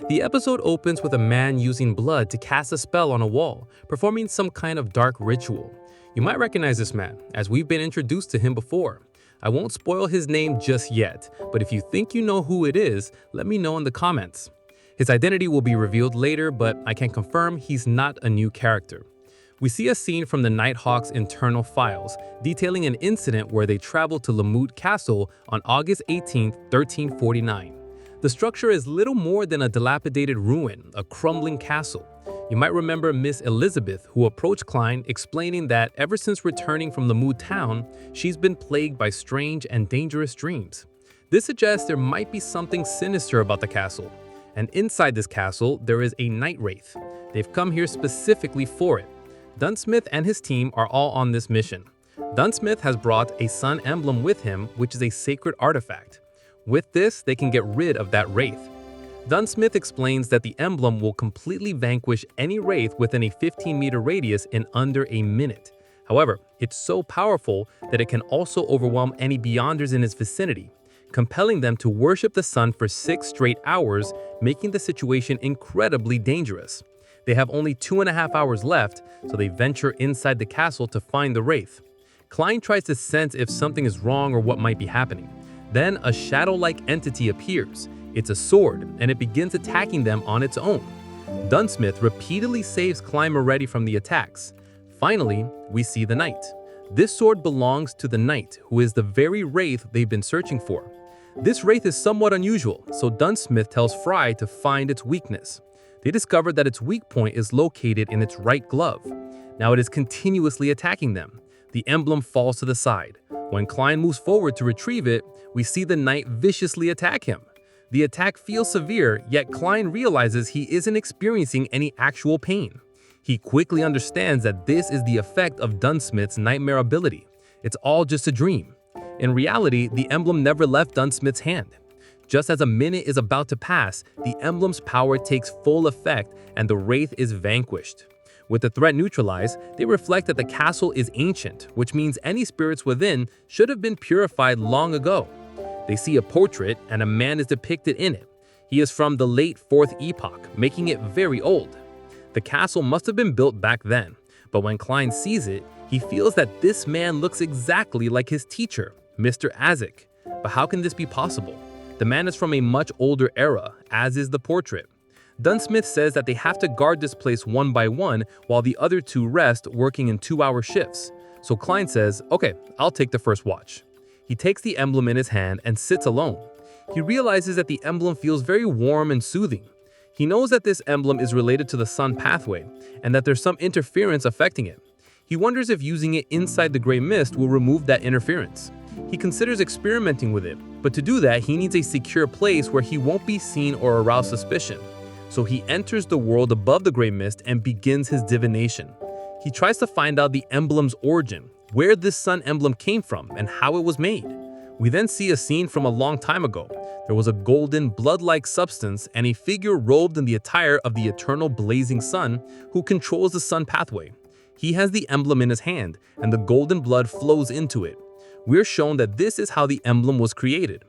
The episode opens with a man using blood to cast a spell on a wall, performing some kind of dark ritual. You might recognize this man, as we've been introduced to him before. I won't spoil his name just yet, but if you think you know who it is, let me know in the comments. His identity will be revealed later, but I can confirm he's not a new character. We see a scene from the Nighthawk's internal files, detailing an incident where they traveled to Lamut Castle on August 18, 1349. The structure is little more than a dilapidated ruin, a crumbling castle. You might remember Miss Elizabeth, who approached Klein explaining that ever since returning from Lamut town, she's been plagued by strange and dangerous dreams. This suggests there might be something sinister about the castle. And inside this castle, there is a night wraith. They've come here specifically for it. Dunsmith and his team are all on this mission. Dunsmith has brought a sun emblem with him, which is a sacred artifact. With this, they can get rid of that wraith. Dunsmith explains that the emblem will completely vanquish any wraith within a 15-meter radius in under a minute. However, it's so powerful that it can also overwhelm any beyonders in its vicinity, compelling them to worship the sun for 6 straight hours, making the situation incredibly dangerous. They have only 2.5 hours left, so they venture inside the castle to find the wraith. Klein tries to sense if something is wrong or what might be happening. Then a shadow-like entity appears. It's a sword, and it begins attacking them on its own. Dunsmith repeatedly saves Klein Moretti from the attacks. Finally, we see the knight. This sword belongs to the knight, who is the very wraith they've been searching for. This wraith is somewhat unusual, so Dunsmith tells Fry to find its weakness. They discover that its weak point is located in its right glove. Now it is continuously attacking them. The emblem falls to the side. When Klein moves forward to retrieve it, we see the knight viciously attack him. The attack feels severe, yet Klein realizes he isn't experiencing any actual pain. He quickly understands that this is the effect of Dunsmith's nightmare ability. It's all just a dream. In reality, the emblem never left Dunsmith's hand. Just as a minute is about to pass, the emblem's power takes full effect and the wraith is vanquished. With the threat neutralized, they reflect that the castle is ancient, which means any spirits within should have been purified long ago. They see a portrait and a man is depicted in it. He is from the late 4th epoch, making it very old. The castle must have been built back then, but when Klein sees it, he feels that this man looks exactly like his teacher, Mr. Azik. But how can this be possible? The man is from a much older era, as is the portrait. Dunsmith says that they have to guard this place one by one while the other two rest, working in 2-hour shifts. So Klein says, "Okay, I'll take the first watch." He takes the emblem in his hand and sits alone. He realizes that the emblem feels very warm and soothing. He knows that this emblem is related to the sun pathway and that there's some interference affecting it. He wonders if using it inside the gray mist will remove that interference. He considers experimenting with it, but to do that, he needs a secure place where he won't be seen or arouse suspicion. So he enters the world above the gray mist and begins his divination. He tries to find out the emblem's origin, where this sun emblem came from, and how it was made. We then see a scene from a long time ago. There was a golden, blood-like substance and a figure robed in the attire of the eternal blazing sun who controls the sun pathway. He has the emblem in his hand, and the golden blood flows into it. We're shown that this is how the emblem was created.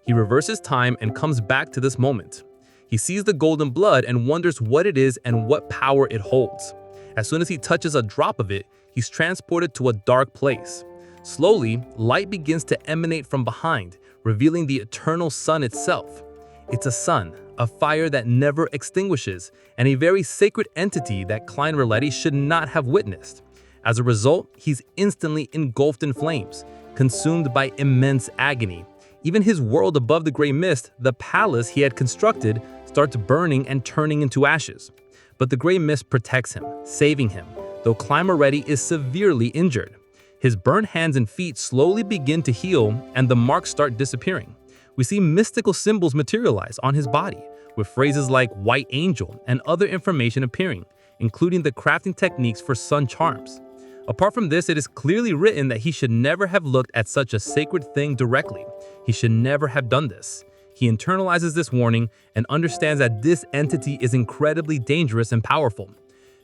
He reverses time and comes back to this moment. He sees the golden blood and wonders what it is and what power it holds. As soon as he touches a drop of it, he's transported to a dark place. Slowly, light begins to emanate from behind, revealing the eternal sun itself. It's a sun, a fire that never extinguishes, and a very sacred entity that Klein Moretti should not have witnessed. As a result, he's instantly engulfed in flames, consumed by immense agony. Even his world above the gray mist, the palace he had constructed, starts burning and turning into ashes. But the gray mist protects him, saving him, though Klein Moretti is severely injured. His burned hands and feet slowly begin to heal, and the marks start disappearing. We see mystical symbols materialize on his body, with phrases like white angel and other information appearing, including the crafting techniques for sun charms. Apart from this, it is clearly written that he should never have looked at such a sacred thing directly. He should never have done this. He internalizes this warning and understands that this entity is incredibly dangerous and powerful.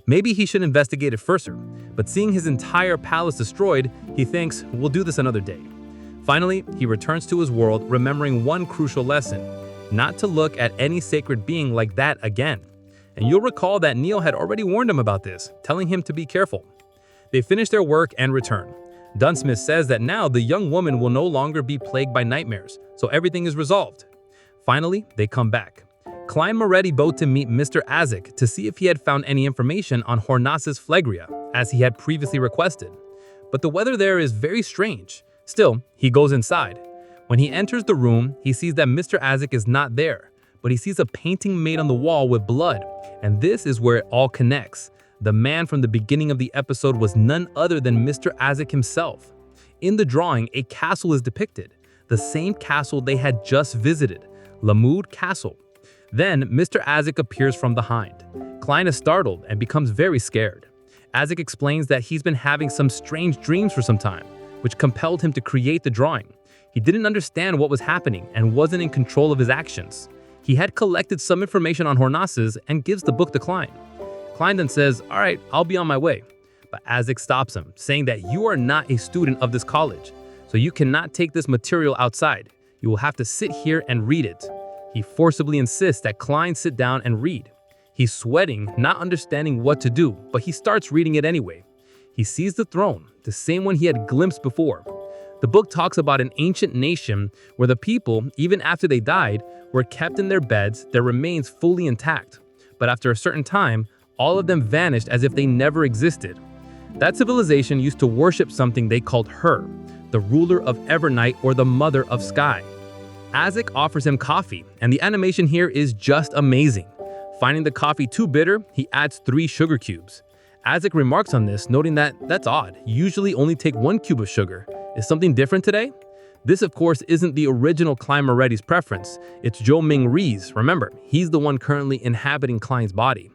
Maybe he should investigate it further, but seeing his entire palace destroyed, he thinks, we'll do this another day. Finally, he returns to his world, remembering one crucial lesson. not to look at any sacred being like that again. And you'll recall that Neil had already warned him about this, telling him to be careful. They finish their work and return. Dunsmith says that now the young woman will no longer be plagued by nightmares, so everything is resolved. Finally, they come back. Klein Moretti bowed to meet Mr. Azik to see if he had found any information on Hornas's phlegria, as he had previously requested. But the weather there is very strange. Still, he goes inside. When he enters the room, he sees that Mr. Azik is not there, but he sees a painting made on the wall with blood, and this is where it all connects. The man from the beginning of the episode was none other than Mr. Azik himself. In the drawing, a castle is depicted, the same castle they had just visited, Lamoud Castle. Then, Mr. Azik appears from behind. Klein is startled and becomes very scared. Azik explains that he's been having some strange dreams for some time, which compelled him to create the drawing. He didn't understand what was happening and wasn't in control of his actions. He had collected some information on Hornas's and gives the book to Klein. Klein then says, "All right, I'll be on my way." But Azik stops him, saying that you are not a student of this college, so you cannot take this material outside. You will have to sit here and read it. He forcibly insists that Klein sit down and read. He's sweating, not understanding what to do, but he starts reading it anyway. He sees the throne, the same one he had glimpsed before. The book talks about an ancient nation where the people, even after they died, were kept in their beds, their remains fully intact. But after a certain time, all of them vanished as if they never existed. That civilization used to worship something they called Her, the ruler of Evernight or the mother of sky. Azik offers him coffee, and the animation here is just amazing. Finding the coffee too bitter, he adds 3 sugar cubes. Azik remarks on this, noting that that's odd. You usually only take 1 cube of sugar. Is something different today? This, of course, isn't the original Klein Moretti's preference. It's Zhou Ming Ri's. Remember, he's the one currently inhabiting Klein's body.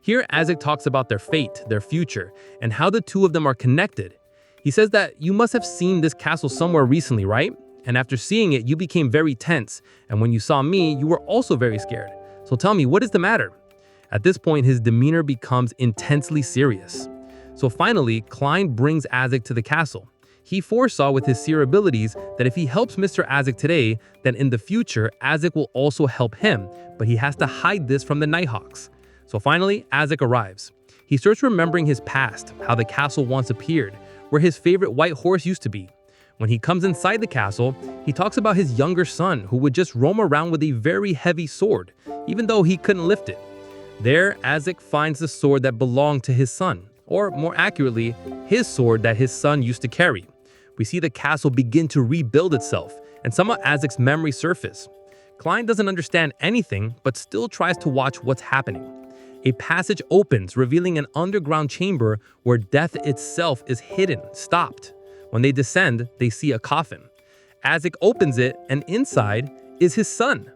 Here, Azik talks about their fate, their future, and how the two of them are connected. He says that you must have seen this castle somewhere recently, right? And after seeing it, you became very tense. And when you saw me, you were also very scared. So tell me, what is the matter? At this point, his demeanor becomes intensely serious. So finally, Klein brings Azik to the castle. He foresaw with his seer abilities that if he helps Mr. Azik today, then in the future, Azik will also help him, but he has to hide this from the Nighthawks. So finally, Azik arrives. He starts remembering his past, how the castle once appeared, where his favorite white horse used to be. When he comes inside the castle, he talks about his younger son who would just roam around with a very heavy sword, even though he couldn't lift it. There, Azik finds the sword that belonged to his son, or more accurately, his sword that his son used to carry. We see the castle begin to rebuild itself, and some of Azik's memories surface. Klein doesn't understand anything, but still tries to watch what's happening. A passage opens, revealing an underground chamber where death itself is hidden, stopped. When they descend, they see a coffin. Azik opens it, and inside is his son.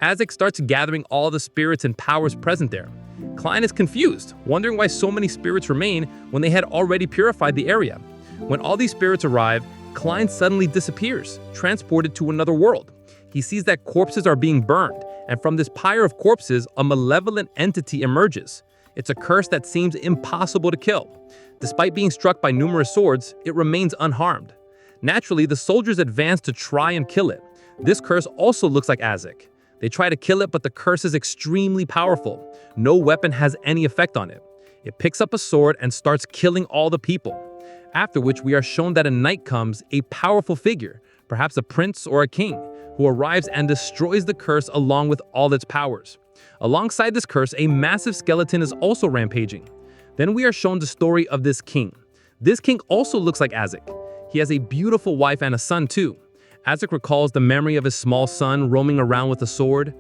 Azik starts gathering all the spirits and powers present there. Klein is confused, wondering why so many spirits remain when they had already purified the area. When all these spirits arrive, Klein suddenly disappears, transported to another world. He sees that corpses are being burned, and from this pyre of corpses, a malevolent entity emerges. It's a curse that seems impossible to kill. Despite being struck by numerous swords, it remains unharmed. Naturally, the soldiers advance to try and kill it. This curse also looks like Azik. They try to kill it, but the curse is extremely powerful. No weapon has any effect on it. It picks up a sword and starts killing all the people. After which we are shown that a knight comes, a powerful figure, perhaps a prince or a king, who arrives and destroys the curse along with all its powers. Alongside this curse, a massive skeleton is also rampaging. Then we are shown the story of this king. This king also looks like Azik. He has a beautiful wife and a son too. Azik recalls the memory of his small son roaming around with a sword.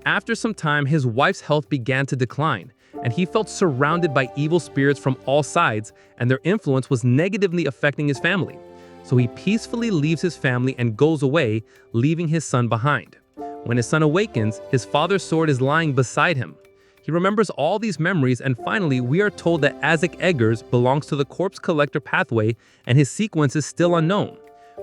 After some time, his wife's health began to decline, and he felt surrounded by evil spirits from all sides, and their influence was negatively affecting his family. So he peacefully leaves his family and goes away, leaving his son behind. When his son awakens, his father's sword is lying beside him. He remembers all these memories, and finally, we are told that Azik Eggers belongs to the Corpse Collector pathway, and his sequence is still unknown.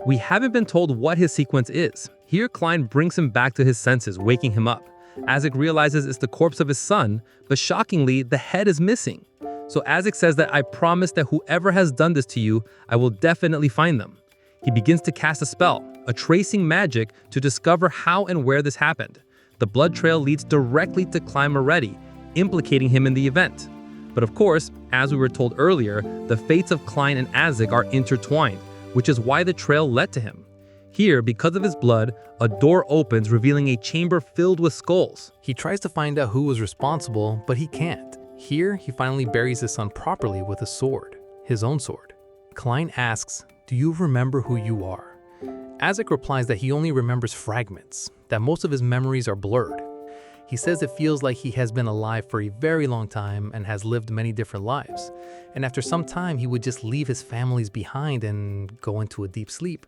We haven't been told what his sequence is. Here, Klein brings him back to his senses, waking him up. Azik realizes it's the corpse of his son, but shockingly, the head is missing. So Azik says that I promise that whoever has done this to you, I will definitely find them. He begins to cast a spell, a tracing magic, to discover how and where this happened. the blood trail leads directly to Klein Moretti, implicating him in the event. But of course, as we were told earlier, the fates of Klein and Azek are intertwined, which is why the trail led to him. Here, because of his blood, a door opens revealing a chamber filled with skulls. He tries to find out who was responsible, but he can't. Here, he finally buries his son properly with a sword, his own sword. Klein asks, "Do you remember who you are?" Azek replies that he only remembers fragments, that most of his memories are blurred. He says it feels like he has been alive for a very long time and has lived many different lives. And after some time, he would just leave his families behind and go into a deep sleep.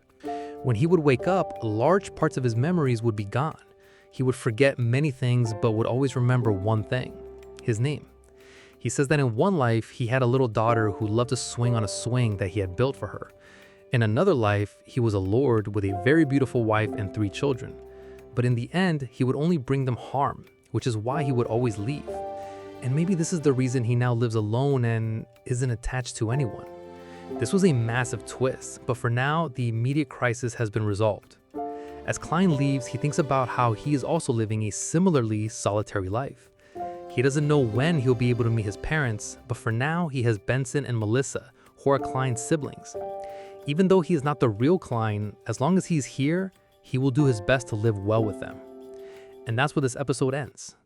When he would wake up, large parts of his memories would be gone. He would forget many things, but would always remember one thing: his name. He says that in one life, he had a little daughter who loved to swing on a swing that he had built for her. In another life, he was a lord with a very beautiful wife and 3 children. But in the end, he would only bring them harm, which is why he would always leave. And maybe this is the reason he now lives alone and isn't attached to anyone. This was a massive twist, but for now, the immediate crisis has been resolved. As Klein leaves, he thinks about how he is also living a similarly solitary life. He doesn't know when he'll be able to meet his parents, but for now, he has Benson and Melissa, who are Klein's siblings. Even though he is not the real Klein, as long as he's here, he will do his best to live well with them. And that's where this episode ends.